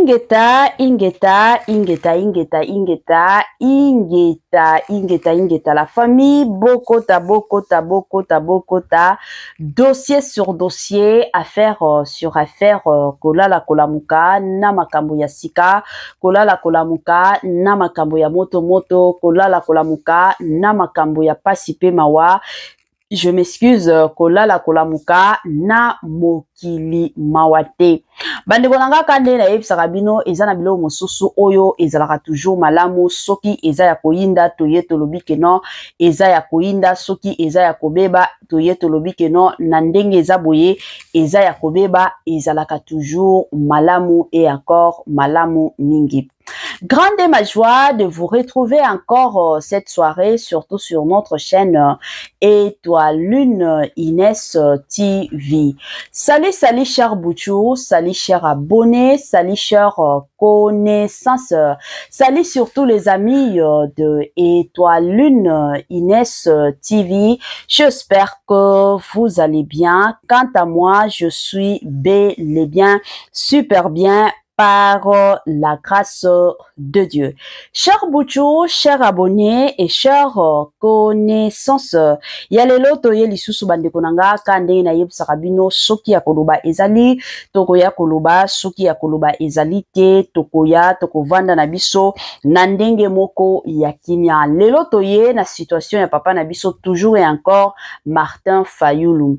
Ingeta, Ingeta, Ingeta, Ingeta, Ingeta, Ingeta, Ingeta, Ingeta, la famille, Bokota, Bokota, Bokota, Bokota, dossier sur dossier, affaire sur affaire, kolala kolamuka, namakambo ya sika, kolala kolamuka, namakambo ya moto moto, kolala kolamuka, namakambo ya pasipe mawa. Je m'excuse, kolala kolamuka na mokili mawate. Bande konanga kande na yebisaka bino eza na bilo mosusu oyo ezalaka toujours malamu soki eza ya koyinda toye tolobi keno eza ya koyinda soki eza ya kobeba toye tolobi keno na ndenge eza boye eza ya kobeba ezalaka toujours malamu et encore malamu mingi. Grande ma joie de vous retrouver encore cette soirée, surtout sur notre chaîne Étoile Lune Inès TV. Salut, salut cher Bouchou, salut cher abonnés, salut cher connaissances, salut surtout les amis de Étoile Lune Inès TV. J'espère que vous allez bien. Quant à moi, je suis bel et bien, super bien, par la grâce de Dieu. Chers Bouchou, chers abonnés et chers connaissances, yalelo toye lisusu bande konanga kande na yebisaka bino soki ya koloba ezali tokoya koloba soki ya koloba ezali te tokoya tokovanda na biso na ndenge moko ya kimia. Lelo toye na situation ya papa na biso toujours et encore Martin Fayulu.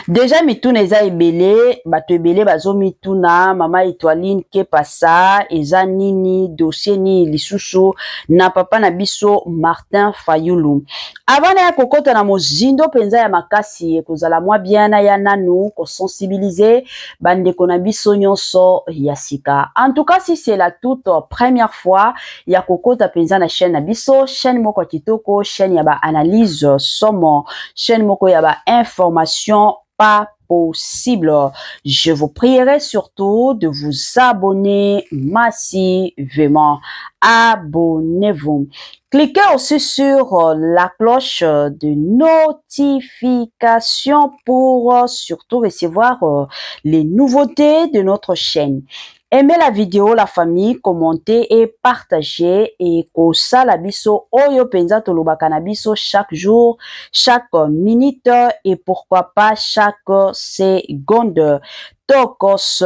Déjà mituna eza ebele bato ebele bazo mituna mama Étoiline ke pasa eza nini dossier ni lisusu na papa na biso Martin Fayulu. Avant ya kokota na mozindo penza ya makasi ekozala mwa biana ya nanu ko sensibiliser bande kona biso nyonso ya sika. En tout cas si c'est la toute première fois ya kokota penza na chaîne na biso, chaîne moko kitoko, chaîne ya ba analyse somo, chaîne moko ya ba information pas possible. Je vous prierai surtout de vous abonner massivement. Abonnez-vous. Cliquez aussi sur la cloche de notification pour surtout recevoir les nouveautés de notre chaîne. Aimez la vidéo, la famille, commentez et partagez et kosala biso oyo penza tolobaka na biso chaque jour, chaque minute et pourquoi pas chaque seconde. Tokos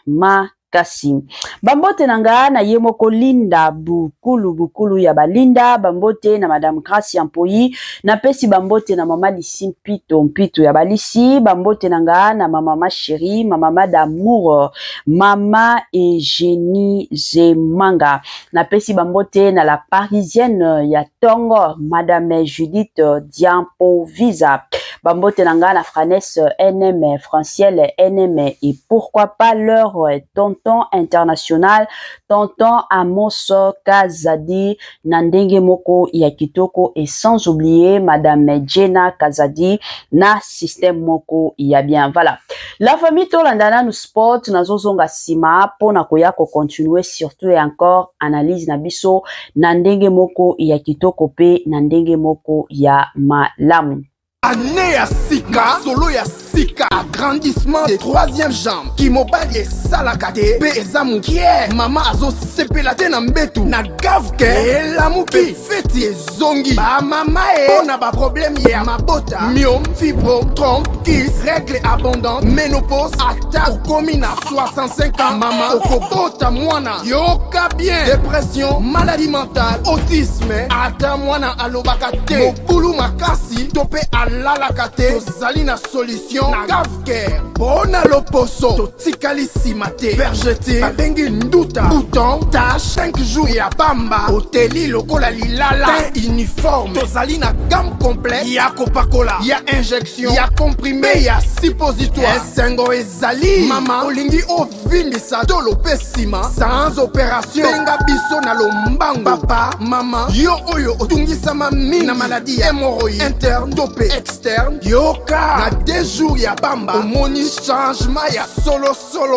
ma kasi. Bambote nanga na yemoko Linda bukulu ya balinda, bambote na madame Grace Yampoyi, na pesi bambote na mama Lisi mpito ya balisi, bambote nanga na mama chérie, mama d'amour, mama Eugénie Zemanga, na pesi bambote na la parisienne ya Tongo, madame Judith Diampo Visa, bambote nanga na Franesse NM, Francielle NM et pourquoi pas leur tonton international, tonton Amos Kazadi, Nandenge Moko ya kitoko et sans oublier madame Jenna Kazadi na système Moko ya bien. Voilà. La famille Tolandana nous sport nazozonga sima pona koya ko continuer surtout et encore analyse na biso Nandenge Moko ya kitoko pe Nandenge Moko ya malamu. Année ya sika, solo ya sika, agrandissement des troisième jambes, qui mobile et salakate, pe ezamu kie, mama azo sepelate na mbetu, na gavke, e lamuki, feti e zongi, ba mama ona ba problème ya mabota, myome, fibrome, trompe, kiss, règle abondante, ménopause, ata, okomi na 65 ans, mama, okobota mwana, yoka bien, dépression, maladie mentale, autisme, ata mwana alobakate, mokulu makasi, tope alalakate, tozali na solution, na gavke, bona loposo, totikali simate, vergete, babengi nduta, bouton, tache, 5 jours ya bamba, hoteli lokola lilala, teint uniforme, tozali na gamme complète, ya kopakola, ya injection, ya comprimé, ya suppositoire, esengo ezali, mama, olingi ovindisa, tolo pesima, sans opération, benga biso na lombango, papa, mama, yo oyo, otungisama mini, na maladie, hémorroïde, interne, topé, externe, yoka, na 2 jours ya bamba, omoni changement ya solo,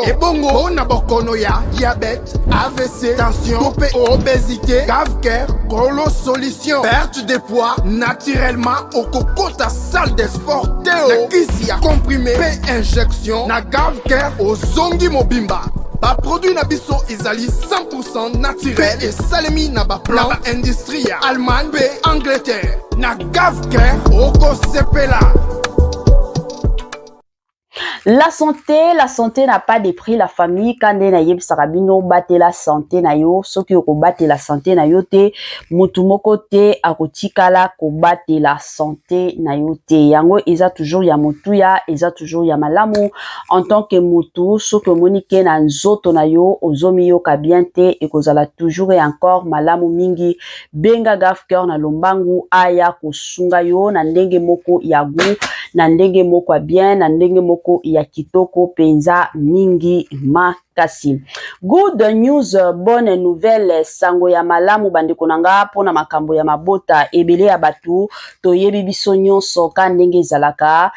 ebongo, ona bokono ya diabète, AVC, tension, topé, obésité, gavker, golo solution, perte de poids, naturellement, okokota salle de sport, teo, na kisi ya comprimé, pe injection, na gavker, ozongi mobimba, Ba produit na biso ezali 100% naturel et salemi na ba plan industriel Allemagne pe Angleterre na gavke oko sepela. La santé n'a pas de prix. La famille, quand na yeb sarabino bate la santé na yo, soki ko bate la santé na yo te, mutu moko te akotikala ko bate la santé na yo te. Yango eza toujours ya mutu ya, eza toujours ya malamu. En tant que mutu, soki monike na nzoto na yo, ozomi yo ka bien te, ekozala toujours et encore malamu mingi. Benga gafker na lombangu aya kosunga yo na ndenge moko ya gu, na ndenge moko ya bien, na ndenge moko ya kitoko penza mingi makasi. Good news, bonne nouvelle, sango ya malamu bandeko nanga pona makambo ya mabota ebele ya batu toyebi biso nyonso ka ndenge ezalaka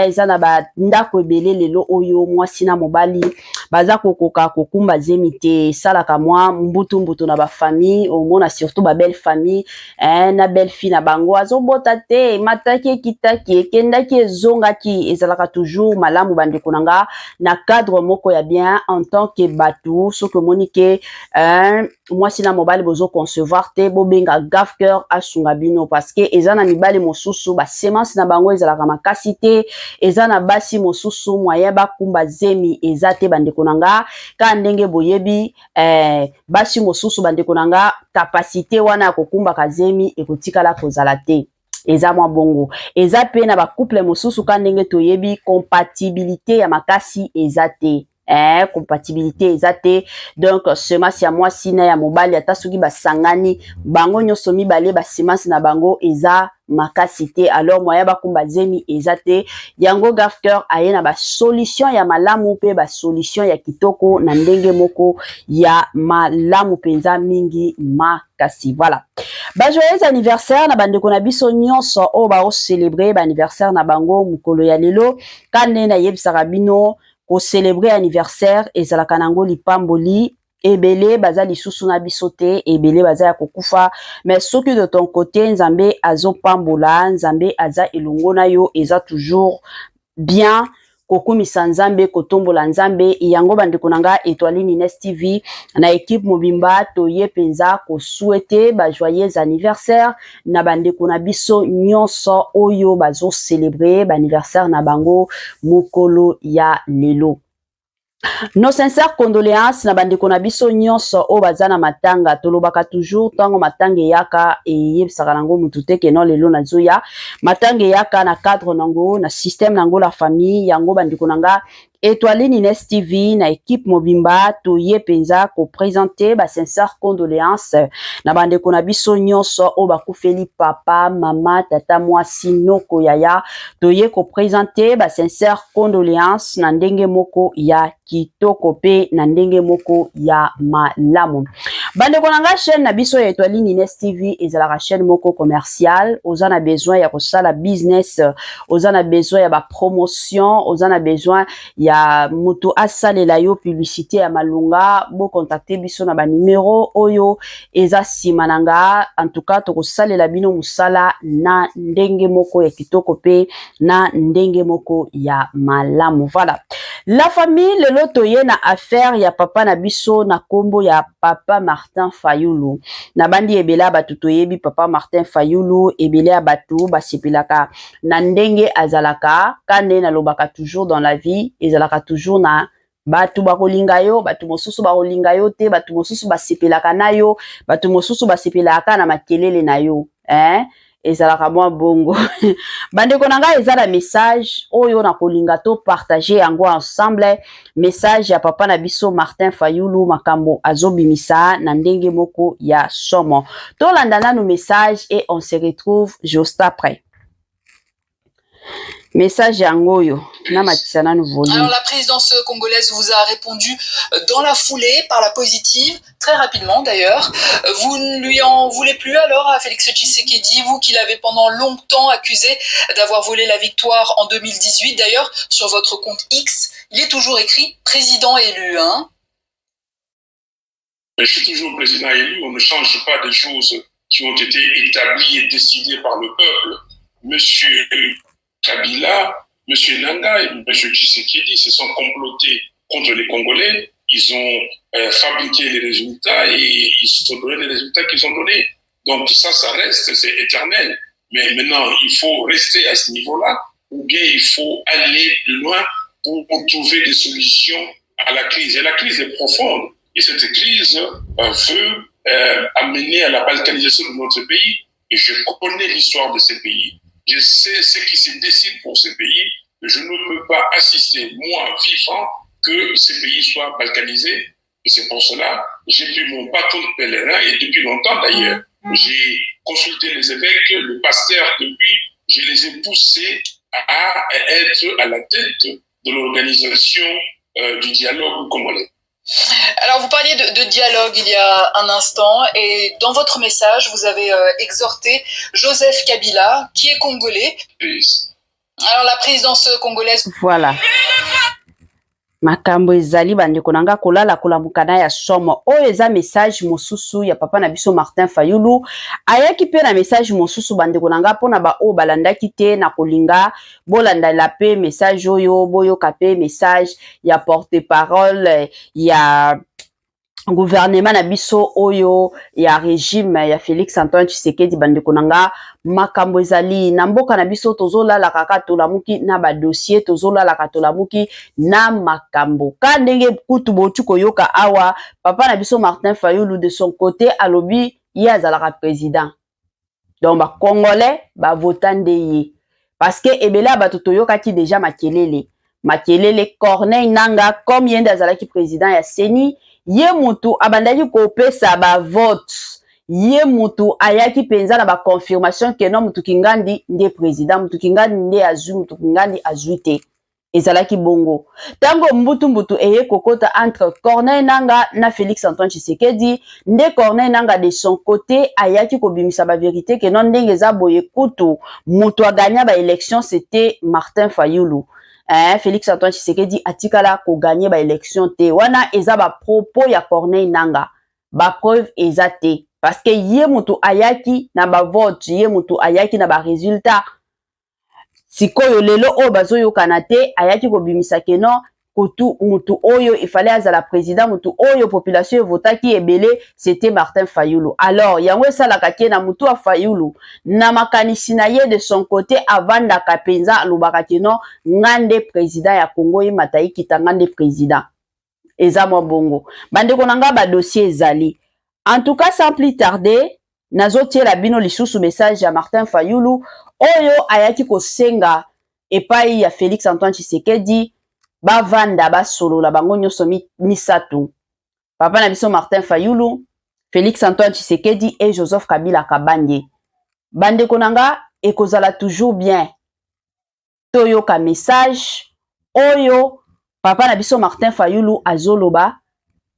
eza na ba ndako ebele lelo oyo mwasi na mobali baza kokoka kokumba zemi te salaka mwa mbutu na ba famille omona surtout ba belle famille na belle fille na bango azobota te mataki kitaki ekendaki ezongaki ezalaka toujours malamu bandeko nanga na cadre moko ya bien en tant que batu soki omoni ke mwasi na mobali bozo concevoir te bobenga gafker asunga bino parce que eza na mibali mosusu ba semence na bango ezalaka makasi te eza na basi mosusu moyen bakumba zemi eza te bandeko nanga ka ndenge boyebi basi mosusu bandeko nanga capacité wana ya kokumba kazemi ekotikala kozala te eza mwa bongo eza pe na ba couple mosusu ka ndenge toyebi compatibilité ya makasi eza te compatibilité eza te donc semence ya mwasi na ya mobali ata soki basangani bango nyonso mibale ba semence na bango eza makasi te alors moyen bakumba zemi eza te yango gafker aye na ba solution ya malamu pe ba solution ya kitoko na ndenge moko ya malamu penza mingi makasi voilà. Ba joyeux anniversaire na bandeko na biso nyonso o ba o célébrer ba anniversaire na bango mukolo ya lelo kane na yebisaka bino ko célébrer anniversaire ezalaka nango lipamboli ebele baza lisusu na biso te ebele baza ya kokufa mais soki de ton côté nzambe azopambola nzambe aza elongo na yo eza toujours bien kokumisa nzambe kotombola nzambe yango bandeko nanga Étoile Nines TV na équipe mobimba toye penza ko souhaiter ba joyeux anniversaire na bandeko na biso nyonso oyo bazo célébrer ba anniversaire na bango mokolo ya lelo. Nos sincères condoléances na bandeko na biso nyonso o bazana matanga tolobaka toujours tango matanga yaka eyebisaka nango mutu te ke non lelo nazoya matanga yaka na cadre nango na système nango la famille yango bandeko nanga Étoile Nines TV na équipe mobimba toye penza ko présenter ba sincères condoléances na bandeko na biso nyonso o bakufeli papa mama tata mwasi noko yaya toye ko présenter ba sincères condoléances na ndenge moko ya kitoko pe na ndenge moko ya malamu. Bandeko nanga chaîne na biso ya Étoile Nines TV ezalaka chaîne moko commercial ozana besoin ya kosala business ozana besoin ya ba promotion ozana besoin ya moto asalela yo publicité ya malunga bo contacter biso na ba numéro oyo eza simananga en tout cas tokosalela bino musala na ndenge moko ya kitoko pe na ndenge moko ya malamu voilà. La famille lelo toye na affaire ya papa na biso na kombo ya papa Martin Fayulu na bandi ebela batu toyebi papa Martin Fayulu ebele batu basipilaka na ndenge azalaka kande na lobaka toujours dans la vie ezalaka toujours na batu bakolinga yo batu mosusu bakolinga yo te batu mosusu basipelaka na yo batu mosusu basipelaka na makelele na yo ezalaka mwa bongo bandeko nanga ezala message oyo na kolinga to partager yango ensemble message ya papa na biso Martin Fayulu makambo azobimisa na ndenge moko ya somo to landana no message et on se retrouve juste après. Message yangoyo na matisana nou volume. Alors la présidence congolaise vous a répondu dans la foulée par la positive, très rapidement d'ailleurs. Vous ne lui en voulez plus alors à Félix Tshisekedi, vous qui l'avez pendant longtemps accusé d'avoir volé la victoire en 2018. D'ailleurs, sur votre compte X, il est toujours écrit président élu, hein. Je suis toujours président élu, on ne change pas des choses qui ont été établies et décidées par le peuple. Monsieur Kabila, M. Nanga et M. Tshisekedi se sont complotés contre les Congolais ils ont fabriqué les résultats et ils se sont donné les résultats qu'ils ont donnés. Donc ça reste, c'est éternel. Mais maintenant, il faut rester à ce niveau-là ou bien il faut aller plus loin pour trouver des solutions à la crise. Et la crise est profonde. Et cette crise veut amener à la balkanisation de notre pays. Et je connais l'histoire de ces pays. Je sais ce qui se décide pour ces pays. Je ne peux pas assister, moi, vivant, que ces pays soient balkanisés. Et c'est pour cela que j'ai pris mon bâton de pèlerin, et depuis longtemps d'ailleurs, j'ai consulté les évêques, le pasteur depuis, je les ai poussés à être à la tête de l'organisation du dialogue congolais. Alors, vous parliez de dialogue il y a un instant, et dans votre message, vous avez exhorté Joseph Kabila, qui est congolais. Alors, la présidence congolaise... Voilà. Makambo ezali bandeko nanga kolala kolamukana ya somo oyo eza message mosusu ya papa na biso Martin Fayulu ayaki pe na message mosusu bandeko nanga pona ba o balandaki te na kolinga bolanda la pe message oyo boyoka pe message ya porte-parole ya gouvernement na biso oyo ya régime ya Félix Antoine Tshisekedi bandeko nanga makambo ezali na mboka na biso tozolala kaka tolamuki na ba dossier tozolala kaka tolamuki na makambo ka ndenge kutu botu koyoka awa papa na biso Martin Fayulu de son côté alobi ye azalaka président donc ba congolais ba votande ye parce que ebela bato toyokaki déjà makelele Corneille Nanga comme yende azalaki président ya Seni ye mutu abandaki kopesa ba vote ye mutu ayaki penza na ba confirmation que non mutu kingandi nde président mutu kingandi nde azui mutu kingandi azui te ezalaki bongo tango mbutu eye kokota entre Corneille Nanga na Félix Antoine Tshisekedi nde Corneille Nanga de son côté ayaki kobimisa ba vérité que non ndenge eza boye kutu mutu a gagné ba élection c'était Martin Fayulu. Félix Antoine Tshisekedi atikala ko gagner ba élection te wana eza ba propos ya Corneille Nanga ba preuve eza te parce que ye mutu ayaki na ba vote ye mutu ayaki na ba résultat sikoyo lelo o bazoyokana te ayaki ko bimisa ke non kutu mutu oyo il fallait azala président mutu oyo population votaki ebele c'était Martin Fayulu. Alors yango esalaka ke na mutu a Fayulu na makanisi na ye de son côté avanda kapenza alobaka ke non ngande président ya Congo ye matayi kita ngande président eza mwa bongo bandeko nanga ba dossier ezali en tout cas sans plus tarder nazotiela bino lisusu message ya Martin Fayulu oyo ayaki kosenga epai ya Félix Antoine Tshisekedi bavanda basolola bango nyonso misatu papa na biso Martin Fayulu Félix Antoine Tshisekedi et Joseph Kabila Kabange bandeko nanga ekozala toujours bien toyoka message oyo papa na biso Martin Fayulu azoloba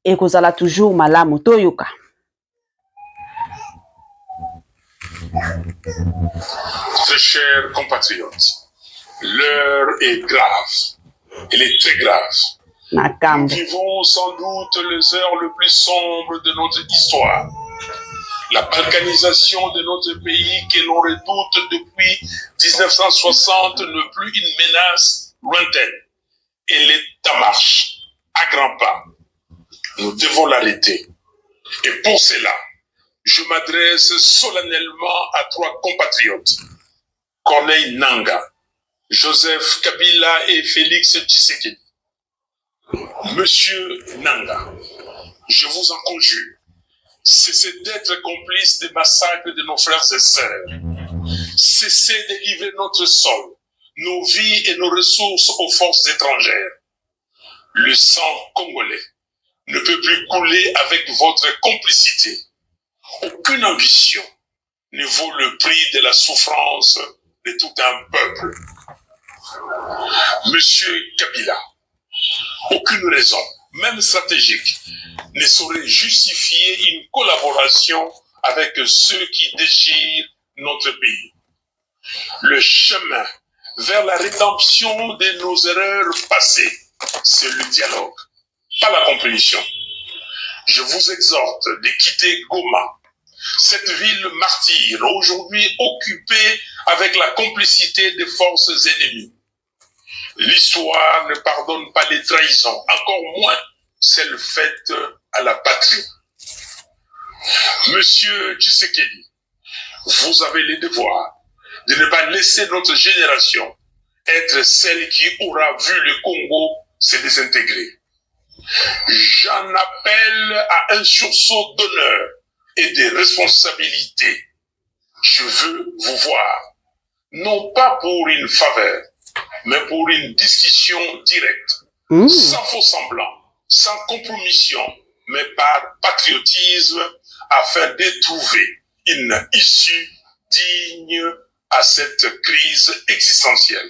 ekozala toujours malamu toyoka. Très chers compatriotes, l'heure est grave. Elle est très grave. Nous vivons sans doute les heures les plus sombres de notre histoire. La balkanisation de notre pays que l'on redoute depuis 1960 n'est plus une menace lointaine. Elle est en marche, à grands pas. Nous devons l'arrêter. Et pour cela, je m'adresse solennellement à trois compatriotes, Corneille Nanga, Joseph Kabila et Félix Tshisekedi. Monsieur Nanga, je vous en conjure, cessez d'être complice des massacres de nos frères et sœurs. Cessez de livrer notre sol, nos vies et nos ressources aux forces étrangères. Le sang congolais ne peut plus couler avec votre complicité. Aucune ambition ne vaut le prix de la souffrance de tout un peuple. Monsieur Kabila, aucune raison, même stratégique, ne saurait justifier une collaboration avec ceux qui déchirent notre pays. Le chemin vers la rédemption de nos erreurs passées, c'est le dialogue, pas la compétition. Je vous exhorte de quitter Goma, cette ville martyre, aujourd'hui occupée avec la complicité des forces ennemies. L'histoire ne pardonne pas les trahisons, encore moins celle faite à la patrie. Monsieur Tshisekedi, vous avez le devoir de ne pas laisser notre génération être celle qui aura vu le Congo se désintégrer. J'en appelle à un sursaut d'honneur et de responsabilité. Je veux vous voir, non pas pour une faveur, mais pour une discussion directe, sans faux semblant, sans compromission, mais par patriotisme, afin de trouver une issue digne à cette crise existentielle.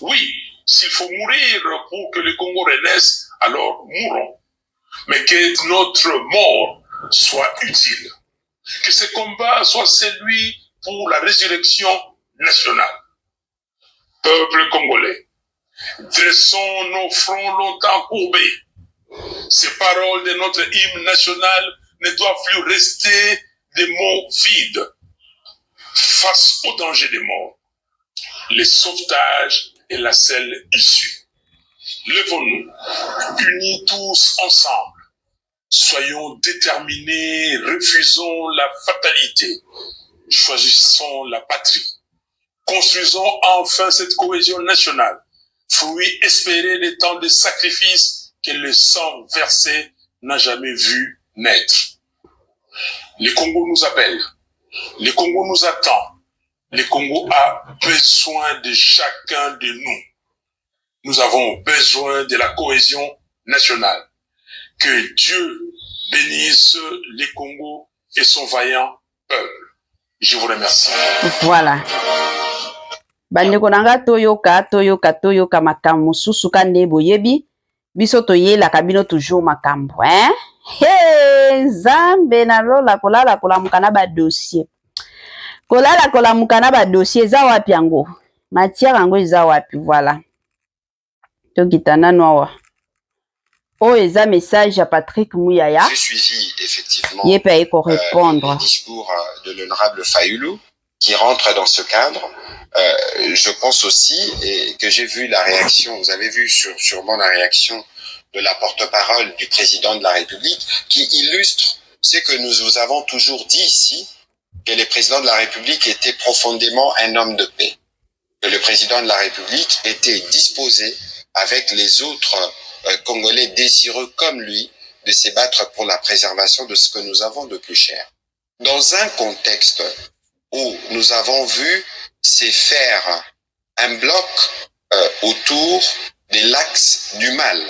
Oui, s'il faut mourir pour que le Congo renaisse, alors mourons. Mais que notre mort soit utile. Que ce combat soit celui pour la résurrection nationale. Peuple congolais, dressons nos fronts longtemps courbés. Ces paroles de notre hymne national ne doivent plus rester des mots vides. Face au danger des morts, le sauvetage est la seule issue. Levons-nous, unis tous ensemble. Soyons déterminés, refusons la fatalité. Choisissons la patrie. Construisons enfin cette cohésion nationale, fruit espéré des temps de sacrifice que le sang versé n'a jamais vu naître. Le Congo nous appelle, le Congo nous attend, le Congo a besoin de chacun de nous. Nous avons besoin de la cohésion nationale. Que Dieu bénisse le Congo et son vaillant peuple. Je vous remercie. Voilà. Bandeko nanga toyoka makambo mususu kande boyebi biso toyelaka bino toujours makambo Hey, Nzambe na lola kolala kolamuka na ba dossier. Kolala kolamuka na ba dossier za wapi yango? Matière yango eza wapi voilà. Tokitana noa. Oh, eza message à Patrick Mouyaya. J'ai suivi effectivement répondre. Le discours de l'honorable Fayoulou qui rentre dans ce cadre. Je pense aussi et que j'ai vu la réaction, vous avez vu sûrement la réaction de la porte-parole du président de la République qui illustre ce que nous vous avons toujours dit ici, que le président de la République était profondément un homme de paix, que le président de la République était disposé avec les autres Congolais désireux comme lui de se battre pour la préservation de ce que nous avons de plus cher. Dans un contexte où nous avons vu se faire un bloc autour de l'axe du mal.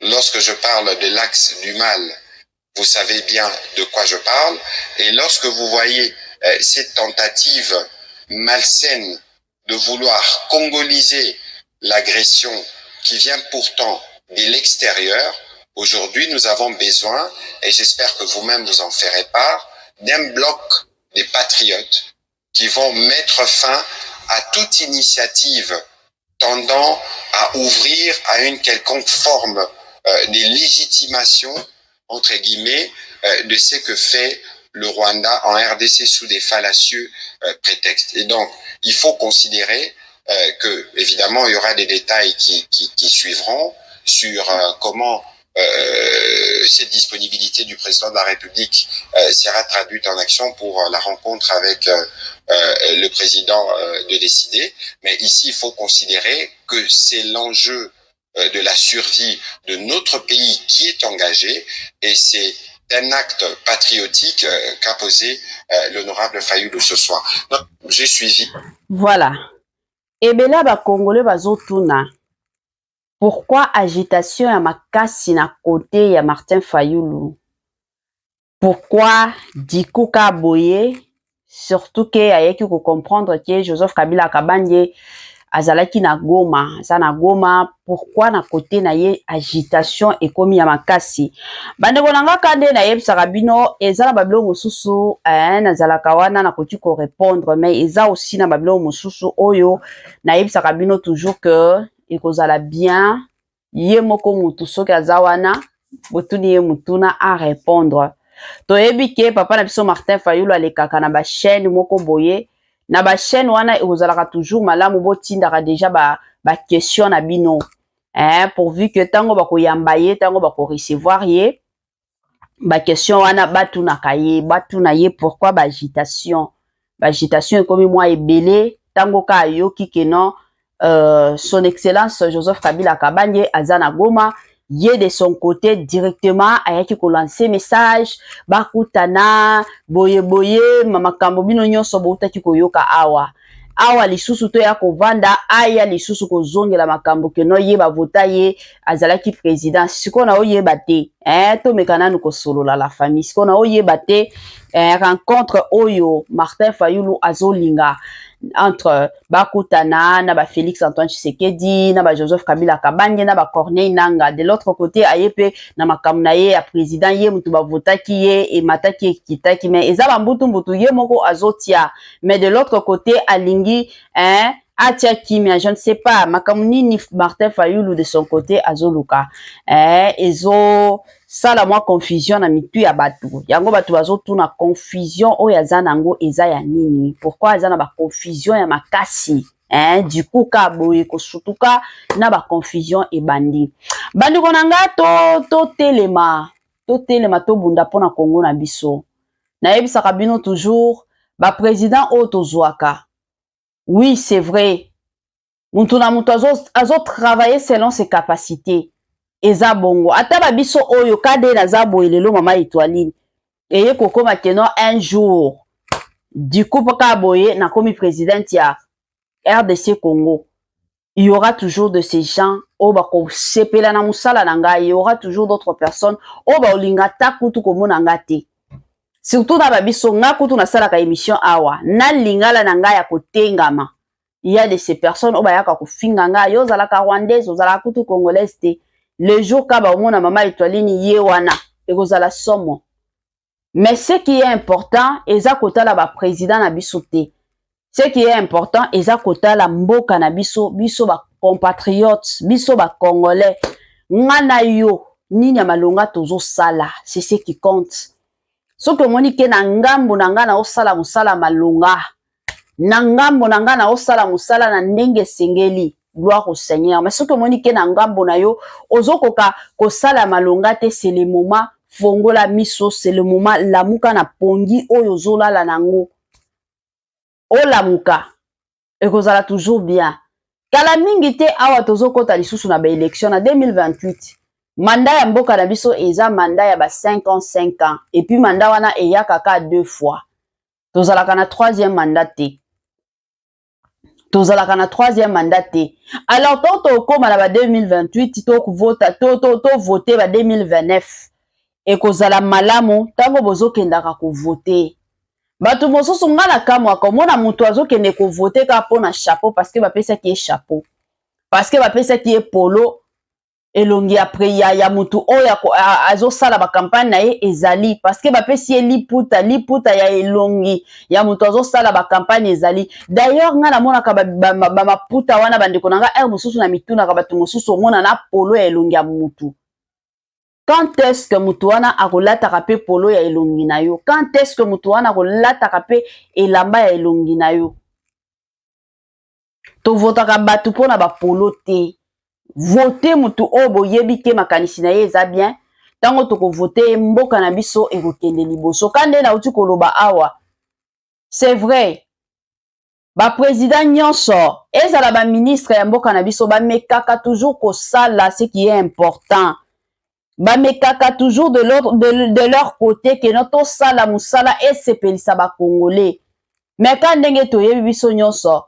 Lorsque je parle de l'axe du mal, vous savez bien de quoi je parle. Et lorsque vous voyez cette tentative malsaine de vouloir congoliser l'agression qui vient pourtant de l'extérieur, aujourd'hui nous avons besoin, et j'espère que vous-même vous en ferez part, d'un bloc des patriotes qui vont mettre fin à toute initiative tendant à ouvrir à une quelconque forme de légitimation, entre guillemets, de ce que fait le Rwanda en RDC sous des fallacieux prétextes. Et donc, il faut considérer que, évidemment, il y aura des détails qui suivront sur comment cette disponibilité du président de la République sera traduite en action pour la rencontre avec le président de décider. Mais ici, il faut considérer que c'est l'enjeu de la survie de notre pays qui est engagé et c'est un acte patriotique qu'a posé l'honorable Fayoulou ce soir. Donc, j'ai suivi. Voilà. Et bien là, les Congolais bazotuna. Pourquoi agitation ya makasi na côté ya Martin Fayoulou? Pourquoi Dikuka Boye? Surtout que ayeki ko comprendre que Joseph Kabila Kabanye azalaki na Goma, na Goma, pourquoi na côté na ye agitation ekomi ya makasi? Bande konanga kande na ye bino eza na babilo mosusu na zalaka wana na koti ko répondre, mais eza aussi na babilo mosusu oyo na ye bino toujours que ekozala bien ye moko mutu soki aza wana botuni ye mutuna a répondre. Toyebi ke papa na biso Martin Fayoulou alekaka na ba chaîne moko boye na ba chaîne wana ekozalaka toujours malamu botindaka déjà ba question na bino pourvu que tango bako yamba ye, tango bako recevoir ye, ba question wana batu na ye, pourquoi ba agitation est comme moi ebele, tango ka yoki que non, son excellence Joseph Kabila Kabanye azana Goma, ye de son côté directement ayaki ko lancer message bakutana boye mamakambo bino nyonso boutaki ko yoka awa lisusu to ya kovanda aya lisusu ko zongela makambo ke no ye bavota ye azalaki président siko na oyeba te to mekana ko solola la famille siko na oyeba te rencontre oyo Martin Fayulu azolinga entre bakutana na ba Félix Antoine Tshisekedi na ba Joseph Kabila Kabanye na ba Corneille Nanga de l'autre côté ayepe na makamna ye ya président ye mutu bavotaki ye e mataki kitaki mais eza ba mbutu ye moko azotia mais de l'autre côté alingi atia kimia je ne sais pas makamuni ni Martin Fayulu de son côté azoluka ezo sala moi confusion na mitu ya batu yango batu bazotuna confusion oyo aza nango eza ya nini pourquoi aza na ba confusion ya makasi du coup ka boye kosutuka na ba confusion ebandi bandi konanga to telema to bunda pona Congo na biso na yebisaka bino toujours ba président o tozwaka oui c'est vrai muntu na muntu azo travailler selon ses capacités eza bongo ata ba biso oyo kade na za boyelelo mama Étoiline eye kokoma keno un jour du coup paka boye na komi présidente ya RDC Congo il y aura toujours de ces gens o ba ko sepela na musala na ngai il y aura toujours d'autres personnes o ba olinga ta kutu komona ngate surtout na ba biso nga kutu na sala ka émission awa na lingala na ngai ya kotengama il y a de ces personnes o ba yaka kofinga ngai yo zala ka rwandaise o zala kutu congolaise te le jour kaba omona mama Étoiline ye wana ekozala somo mais ce qui est important eza kotala ba président na biso te ce qui est important eza kotala mboka na biso ba compatriotes biso ba congolais ngana yo nini ya malonga tozo sala c'est ce qui compte soki omoni ke na ngambo na nga na osala musala malonga na ngambo na nga na osala musala na ndenge sengeli gloire au Seigneur mais soki omoni ke na ngambo na yo ozokoka kosala malonga te c'est le moment fongola miso c'est le moment lamuka na pongi oyo zolala nango olamuka ekozala toujours bien kala mingi te awa tozokota lisusu na ba élection na 2028 mandat ya mboka na biso eza mandat ya ba 5 ans et puis mandat wana eyaka ka 2 fois tozalaka na 3e mandat te tozalaka na 3e mandat te alors to koma na ba 2028 to voter ba 2029 ekozala malamu tango bozokendaka ko voter bato mosusu nga na kamwa komona mutu azokende ko voter ka pona chapeau parce que bapesaki ye chapeau parce que bapesaki ye polo elongi après ya mutu oyo azosala ba campagne na ye ezali parce que bapesi ye liputa ya elongi ya mutu azosala ba campagne ezali d'ailleurs nga namonaka ba maputa wana bandeko na nga mosusu na mitunaka bato mosusu omona na polo ya elongi ya mutu. Quand est-ce que mutu wana akolataka pe polo ya elongi na yo? Quand est-ce que mutu wana akolataka pe elamba ya elongi na yo? To votaka batu pona ba polo te. Voter mutu oyo boyebi ke makanisi na ye eza bien. Tango toko voter mboka na biso ekokende liboso. Kande na uti koloba awa. C'est vrai. Ba président nyonso ezala ba ministre ya mboka na biso ba mekaka toujours kosala ce qui est important. Bamekaka toujours de leur côté que notre sala musala esepelisa ba congolais mais quand ndenge toyebi biso nyonso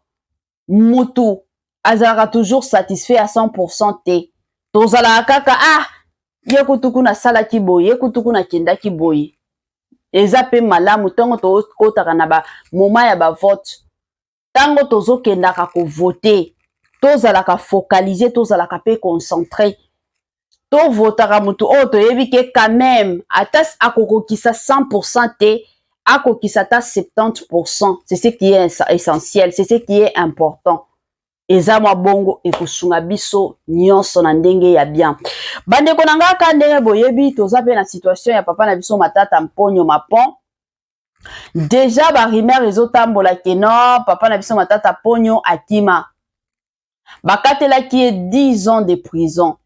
mutu azalaka toujours satisfait à 100% te tozalaka kaka ye kutuku na sala ki boye ye kutuku na kenda ki boye eza pe malamu tango tokotaka na ba moment ya ba vote tango tozokendaka ko voter tozalaka focaliser tozalaka pe concentré to votaka mutu oyo toyebi ke quand même atas akokokisa 100% te akokisa ta 70%. C'est ce qui est essentiel, c'est ce qui est important. Eza mwa bongo ekosunga biso nyonso na ndenge ya bien. Bandeko na nga ka ndenge boyebi toza pe na situation ya papa na biso Matata Mponyo Mapon. Déjà ba rumeur ezotambola ke no papa na biso Matata Mponyo akima. bakatelaki 10 ans de prison.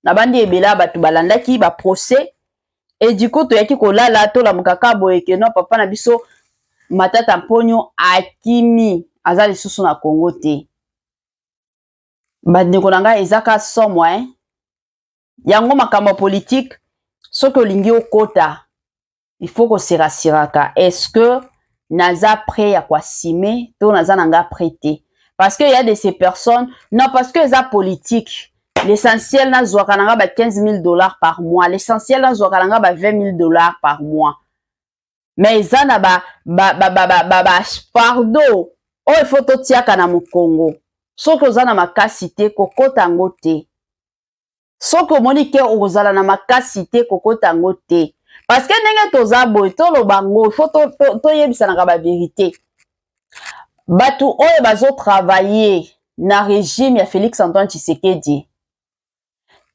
Na bandi ebela batu balandaki ba procès et du coup toyaki kolala to la mukaka boye ke non papa na biso Matata Mponyo akimi aza lisusu na Congo te. Bandeko na ngai ezaka somwa yango makambo politique soki olingi okota il faut ko siraka est-ce que naza prêt ya kwasime to naza nanga prêté parce que il y a de ces personnes non parce que eza politique l'essentiel na zwaka nanga ba 15 000 $ par mois l'essentiel na zwaka nanga ba 20 000 $ par mois mais eza na fardeau oyo faut totiaka na mokongo soki oza na makasi te kokota yango te soki omoni ke okozala na makasi te kokota yango te parce que ndenge toza boye toloba ngo faut toyebisanaka bavérité bato oyo bazotravaille na régime ya Félix Antoine Tshisekedi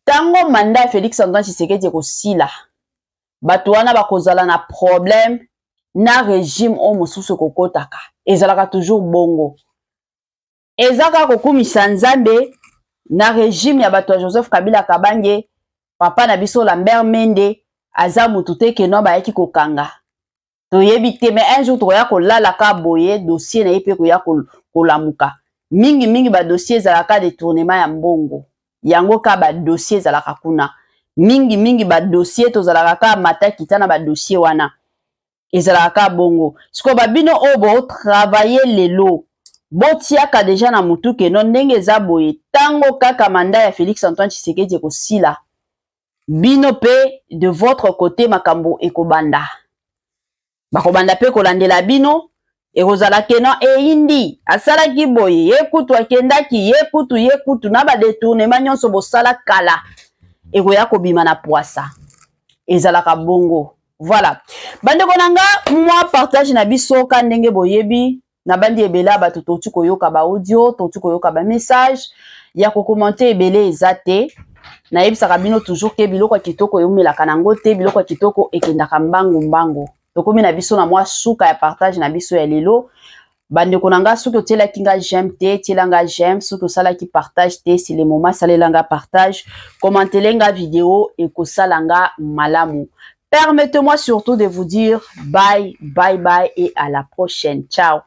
tango manda ya Félix Antoine Tshisekedi ekosila bato wana bakozala na problème na régime o mosusu kokotaka ezalaka toujours bongo ezaka kokumisa nzambe na régime ya bato ya Joseph Kabila Kabange papa na biso Lambert Mende aza mutu te keno bayaki kokanga toyebi te mais un jour tokoya kolala ka boye dossier na ye pe koya kolamuka mingi ba dossier ezalaka détournement ya mbongo yango ka ba dossier ezalaka kuna mingi ba dossier tozalaka ka mata kitana ba dossier wana ezalaka bongo siko babino obo travailler lelo botiaka déjà na mutu keno ndenge eza boye tango kaka manda ya Félix Antoine Tshisekedi ekosila bino pe de votre côté makambo ekobanda bakobanda pe kolandela bino ekozala keno eindi asalaki boye ye kutu akendaki ye kutu na ba détournement nyonso bosala kala ekoya kobima na poisa ezalaka bongo. Voilà. Bandeko nanga moi partage na biso ka ndenge boyebi na bandi ebela bato totu koyoka ba audio totu koyoka ba message ya ko commenter ebele ezate na yebisaka bino toujours ke biloko kitoko yomelaka nango te biloko kitoko ekendaka mbango tokomi na biso na moi suka ya partage na biso ya lelo bandeko nanga soki otielaki nga j'aime te tielanga j'aime soki osalaki partage te c'est le moment salelanga partage commentelenga vidéo ekosalanga malamu. Permettez-moi surtout de vous dire bye et à la prochaine. Ciao.